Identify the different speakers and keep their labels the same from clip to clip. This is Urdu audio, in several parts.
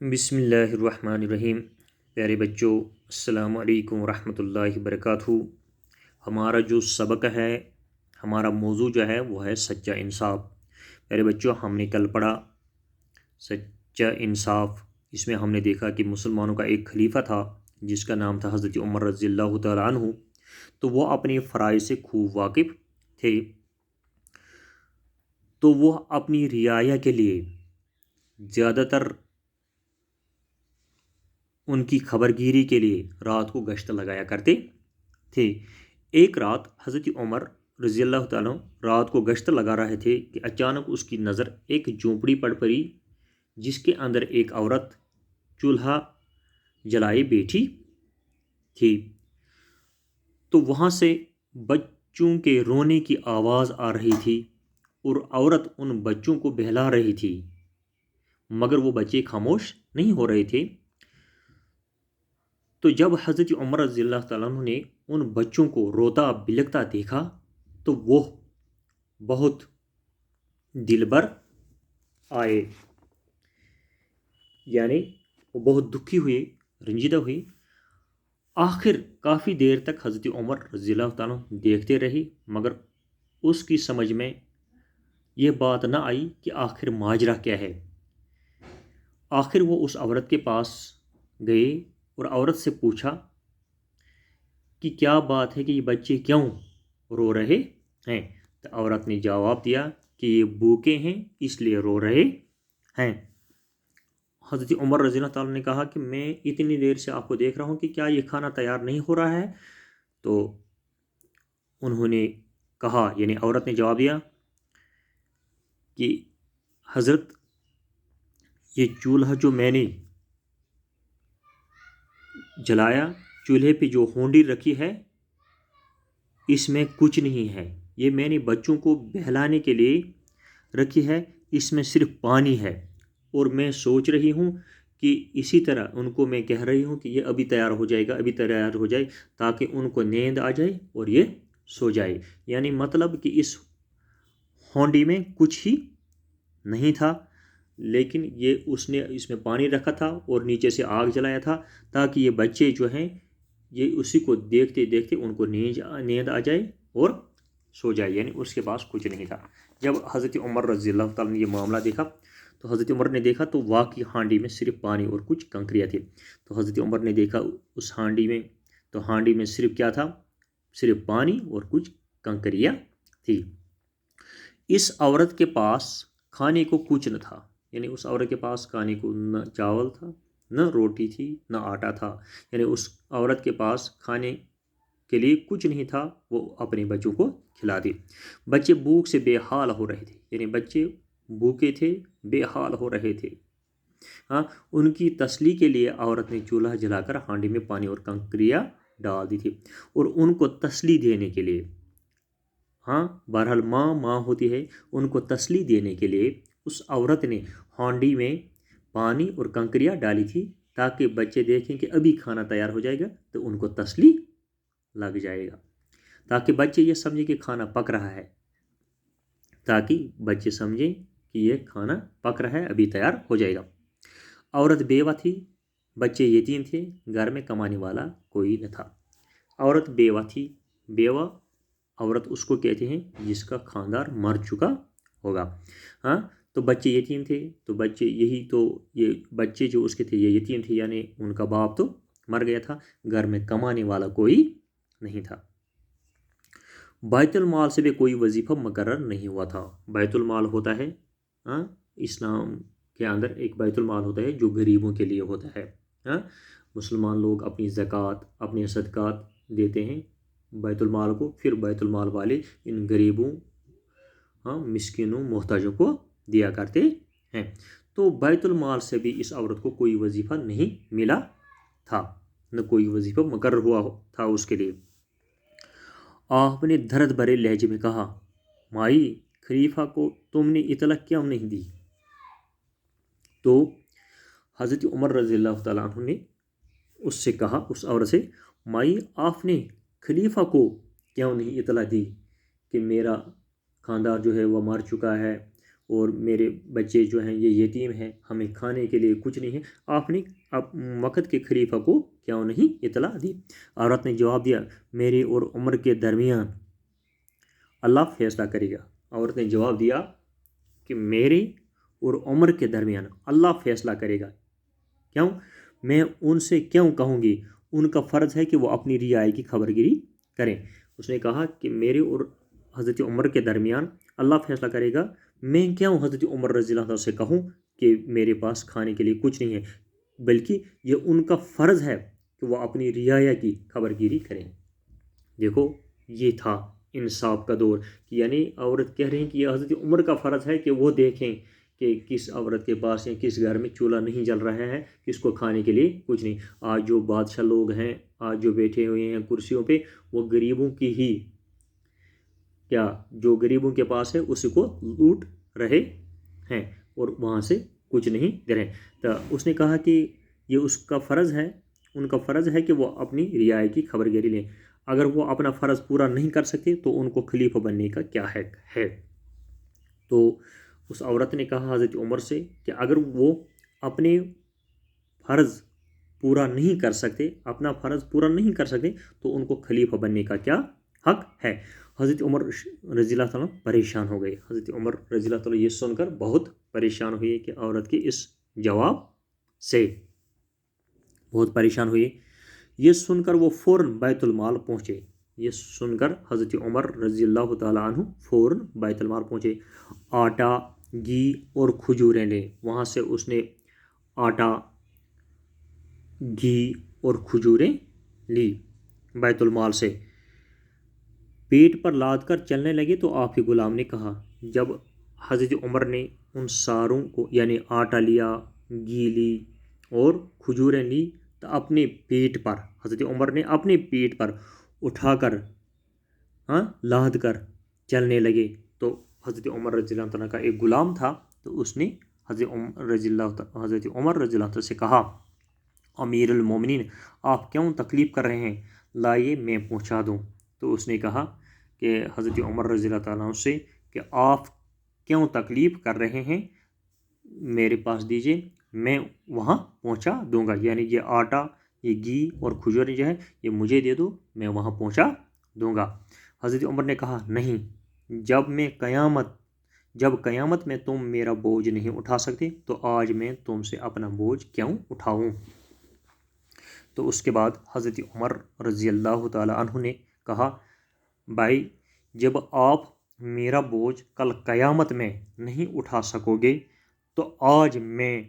Speaker 1: بسم اللہ الرحمن الرحیم۔ پیارے بچوں، السلام علیکم ورحمۃ اللہ وبرکاتہ۔ ہمارا جو سبق ہے، ہمارا موضوع جو ہے وہ ہے سچا انصاف۔ پیارے بچوں، ہم نے کل پڑھا سچا انصاف۔ اس میں ہم نے دیکھا کہ مسلمانوں کا ایک خلیفہ تھا جس کا نام تھا حضرت عمر رضی اللہ تعالیٰ عنہ، تو وہ اپنے فرائض سے خوب واقف تھے، تو وہ اپنی رعایا کے لیے زیادہ تر ان کی خبر گیری کے لیے رات کو گشت لگایا کرتے تھے۔ ایک رات حضرت عمر رضی اللہ تعالیٰ رات کو گشت لگا رہے تھے کہ اچانک اس کی نظر ایک جھونپڑی پر پڑی جس کے اندر ایک عورت چولہا جلائے بیٹھی تھی۔ تو وہاں سے بچوں کے رونے کی آواز آ رہی تھی اور عورت ان بچوں کو بہلا رہی تھی، مگر وہ بچے خاموش نہیں ہو رہے تھے۔ تو جب حضرت عمر رضی اللہ تعالیٰ عنہ نے ان بچوں کو روتا بلکتا دیکھا تو وہ بہت دل بھر آئے، یعنی وہ بہت دکھی ہوئے، رنجیدہ ہوئی۔ آخر کافی دیر تک حضرت عمر رضی اللہ تعالیٰ عنہ دیکھتے رہے، مگر اس کی سمجھ میں یہ بات نہ آئی کہ آخر ماجرا کیا ہے۔ آخر وہ اس عورت کے پاس گئے اور عورت سے پوچھا کہ کیا بات ہے کہ یہ بچے کیوں رو رہے ہیں؟ تو عورت نے جواب دیا کہ یہ بھوکے ہیں اس لیے رو رہے ہیں۔ حضرت عمر رضی اللہ تعالیٰ نے کہا کہ میں اتنی دیر سے آپ کو دیکھ رہا ہوں کہ کیا یہ کھانا تیار نہیں ہو رہا ہے؟ تو انہوں نے کہا، یعنی عورت نے جواب دیا کہ حضرت یہ چولہا جو میں نے جلایا، چولہے پہ جو ہونڈی رکھی ہے اس میں کچھ نہیں ہے، یہ میں نے بچوں کو بہلانے کے لیے رکھی ہے، اس میں صرف پانی ہے، اور میں سوچ رہی ہوں کہ اسی طرح ان کو میں کہہ رہی ہوں کہ یہ ابھی تیار ہو جائے گا، ابھی تیار ہو جائے، تاکہ ان کو نیند آ جائے اور یہ سو جائے۔ یعنی مطلب کہ اس ہونڈی میں کچھ ہی نہیں تھا، لیکن یہ اس نے اس میں پانی رکھا تھا اور نیچے سے آگ جلایا تھا تاکہ یہ بچے جو ہیں یہ اسی کو دیکھتے دیکھتے ان کو نیند آ جائے اور سو جائے، یعنی اس کے پاس کچھ نہیں تھا۔ جب حضرت عمر رضی اللہ تعالیٰ نے یہ معاملہ دیکھا تو حضرت عمر نے دیکھا تو واقعی ہانڈی میں صرف پانی اور کچھ کنکریاں تھے۔ تو حضرت عمر نے دیکھا اس ہانڈی میں، تو ہانڈی میں صرف کیا تھا؟ صرف پانی اور کچھ کنکریاں تھی۔ اس عورت کے پاس کھانے کو کچھ نہ تھا، یعنی اس عورت کے پاس کھانے کو نہ چاول تھا، نہ روٹی تھی، نہ آٹا تھا، یعنی اس عورت کے پاس کھانے کے لیے کچھ نہیں تھا۔ وہ اپنے بچوں کو کھلا دی۔ بچے بھوک سے بے حال ہو رہے تھے، یعنی بچے بھوکے تھے، بے حال ہو رہے تھے۔ ان کی تسلی کے لیے عورت نے چولہا جلا کر ہانڈی میں پانی اور کنکریاں ڈال دی تھی، اور ان کو تسلی دینے کے لیے، بہرحال ماں ہوتی ہے، ان کو تسلی دینے کے لیے اس عورت نے ہانڈی میں پانی اور کنکریاں ڈالی تھی تاکہ بچے دیکھیں کہ ابھی کھانا تیار ہو جائے گا تو ان کو تسلی لگ جائے گا، تاکہ بچے یہ سمجھیں کہ کھانا پک رہا ہے، تاکہ بچے سمجھیں کہ یہ کھانا پک رہا ہے، ابھی تیار ہو جائے گا۔ عورت بیوہ تھی، بچے یتیم تھے، گھر میں کمانے والا کوئی نہ تھا۔ عورت بیوہ تھی، بیوہ عورت اس کو کہتے ہیں جس کا خاندار مر چکا ہوگا۔ تو بچے یتیم تھے، تو بچے یہ بچے جو اس کے تھے یہ یتیم تھے، یعنی ان کا باپ تو مر گیا تھا، گھر میں کمانے والا کوئی نہیں تھا۔ بیت المال سے بھی کوئی وظیفہ مقرر نہیں ہوا تھا۔ بیت المال ہوتا ہے، اسلام کے اندر ایک بیت المال ہوتا ہے جو غریبوں کے لیے ہوتا ہے۔ مسلمان لوگ اپنی زکوٰۃ، اپنے صدقات دیتے ہیں بیت المال کو، پھر بیت المال والے ان غریبوں، مسکینوں، محتاجوں کو دیا کرتے ہیں۔ تو بیت المال سے بھی اس عورت کو کوئی وظیفہ نہیں ملا تھا، نہ کوئی وظیفہ مقرر ہوا تھا اس کے لیے۔ آپ نے درد بھرے لہجے میں کہا، مائی، خلیفہ کو تم نے اطلاع کیوں نہیں دی؟ تو حضرت عمر رضی اللہ تعالیٰ عنہ نے اس سے کہا، اس عورت سے، مائی، آپ نے خلیفہ کو کیوں نہیں اطلاع دی کہ میرا خاندان جو ہے وہ مر چکا ہے اور میرے بچے جو ہیں یہ یتیم ہیں، ہمیں کھانے کے لیے کچھ نہیں ہے، آپ نے وقت کے خلیفہ کو کیوں نہیں اطلاع دی؟ عورت نے جواب دیا، میرے اور عمر کے درمیان اللہ فیصلہ کرے گا۔ عورت نے جواب دیا کہ میرے اور عمر کے درمیان اللہ فیصلہ کرے گا، کیوں؟ میں ان سے کیوں کہوں گی؟ ان کا فرض ہے کہ وہ اپنی رعایا کی خبر گیری کریں۔ اس نے کہا کہ میرے اور حضرت عمر کے درمیان اللہ فیصلہ کرے گا، میں کیوں حضرت عمر رضی اللہ عنہ سے کہوں کہ میرے پاس کھانے کے لیے کچھ نہیں ہے، بلکہ یہ ان کا فرض ہے کہ وہ اپنی رعایا کی خبر گیری کریں۔ دیکھو یہ تھا انصاف کا دور، یعنی عورت کہہ رہی ہیں کہ یہ حضرت عمر کا فرض ہے کہ وہ دیکھیں کہ کس عورت کے پاس یا کس گھر میں چولہا نہیں جل رہا ہے، کس کو کھانے کے لیے کچھ نہیں۔ آج جو بادشاہ لوگ ہیں، آج جو بیٹھے ہوئے ہیں کرسیوں پہ، وہ غریبوں کی ہی جو غریبوں کے پاس ہے اسی کو لوٹ رہے ہیں اور وہاں سے کچھ نہیں دے رہے۔ تو اس نے کہا کہ یہ اس کا فرض ہے، ان کا فرض ہے کہ وہ اپنی رعایا کی خبر گیری لیں۔ اگر وہ اپنا فرض پورا نہیں کر سکتے تو ان کو خلیفہ بننے کا کیا حق ہے؟ تو اس عورت نے کہا حضرت عمر سے کہ اگر وہ اپنے فرض پورا نہیں کر سکتے، اپنا فرض پورا نہیں کر سکتے تو ان کو خلیفہ بننے کا کیا حق ہے؟ حضرت عمر رضی اللہ تعالیٰ پریشان ہو گئے۔ حضرت عمر رضی اللہ تعالیٰ یہ سن کر بہت پریشان ہوئے کہ عورت کے اس جواب سے بہت پریشان ہوئے۔ یہ سن کر وہ فوراً بیت المال پہنچے۔ یہ سن کر حضرت عمر رضی اللہ تعالیٰ عنہ فوراً بیت المال پہنچے، آٹا، گھی اور کھجوریں لے۔ وہاں سے اس نے آٹا، گھی اور کھجوریں لی بیت المال سے۔ پیٹ پر لاد کر چلنے لگے تو آپ کے غلام نے کہا، جب حضرت عمر نے ان ساروں کو یعنی آٹا لیا، گھی لی اور کھجوریں لی تو اپنے پیٹ پر، حضرت عمر نے اپنے پیٹ پر اٹھا کر لاد کر چلنے لگے تو حضرت عمر رضی اللہ عنہ کا ایک غلام تھا، تو اس نے حضرت عمر رضی اللہ عنہ سے کہا، امیر المومنین آپ کیوں تکلیف کر رہے ہیں، لائیے میں پہنچا دوں۔ تو اس نے کہا کہ حضرت عمر رضی اللہ تعالیٰ عنہ سے کہ آپ کیوں تکلیف کر رہے ہیں، میرے پاس دیجیے، میں وہاں پہنچا دوں گا، یعنی یہ آٹا، یہ گھی اور کھجوریں جو ہے یہ مجھے دے دو، میں وہاں پہنچا دوں گا۔ حضرت عمر نے کہا، نہیں، جب قیامت میں تم میرا بوجھ نہیں اٹھا سکتے تو آج میں تم سے اپنا بوجھ کیوں اٹھاؤں؟ تو اس کے بعد حضرت عمر رضی اللہ تعالیٰ عنہ نے کہا، بھائی جب آپ میرا بوجھ کل قیامت میں نہیں اٹھا سکو گے تو آج میں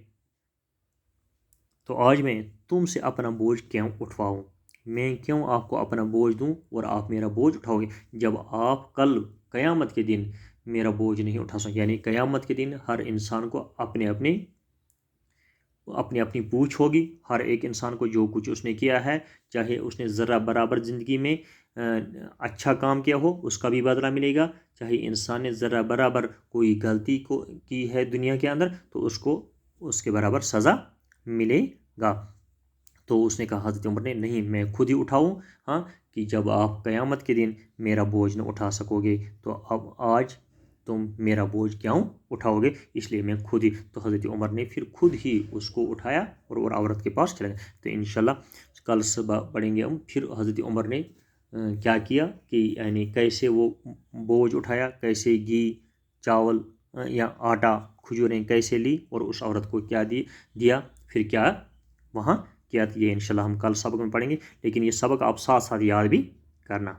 Speaker 1: تم سے اپنا بوجھ کیوں اٹھواؤں؟ میں کیوں آپ کو اپنا بوجھ دوں اور آپ میرا بوجھ اٹھاؤ گے جب آپ کل قیامت کے دن میرا بوجھ نہیں اٹھا سکیں؟ یعنی قیامت کے دن ہر انسان کو اپنی اپنی پوچھ ہوگی، ہر ایک انسان کو جو کچھ اس نے کیا ہے، چاہے اس نے ذرہ برابر زندگی میں اچھا کام کیا ہو اس کا بھی بدلہ ملے گا، چاہے انسان نے ذرہ برابر کوئی غلطی کی ہے دنیا کے اندر تو اس کو اس کے برابر سزا ملے گا۔ تو اس نے کہا حضرت عمر نے، نہیں، میں خود ہی اٹھاؤں، کہ جب آپ قیامت کے دن میرا بوجھ نہ اٹھا سکو گے تو اب آج تم میرا بوجھ کیوں اٹھاؤ گے، اس لیے میں خود ہی۔ تو حضرت عمر نے پھر خود ہی اس کو اٹھایا اور عورت کے پاس چلے گئے۔ تو انشاءاللہ کل صبح پڑھیں گے ہم پھر حضرت عمر نے کیا کیا کہ یعنی کیسے وہ بوجھ اٹھایا، کیسے گھی، چاول یا آٹا، کھجوریں کیسے لی اور اس عورت کو کیا دیا، پھر کیا وہاں کیا، یہ انشاءاللہ ہم کل سبق میں پڑھیں گے، لیکن یہ سبق آپ ساتھ ساتھ یاد بھی کرنا۔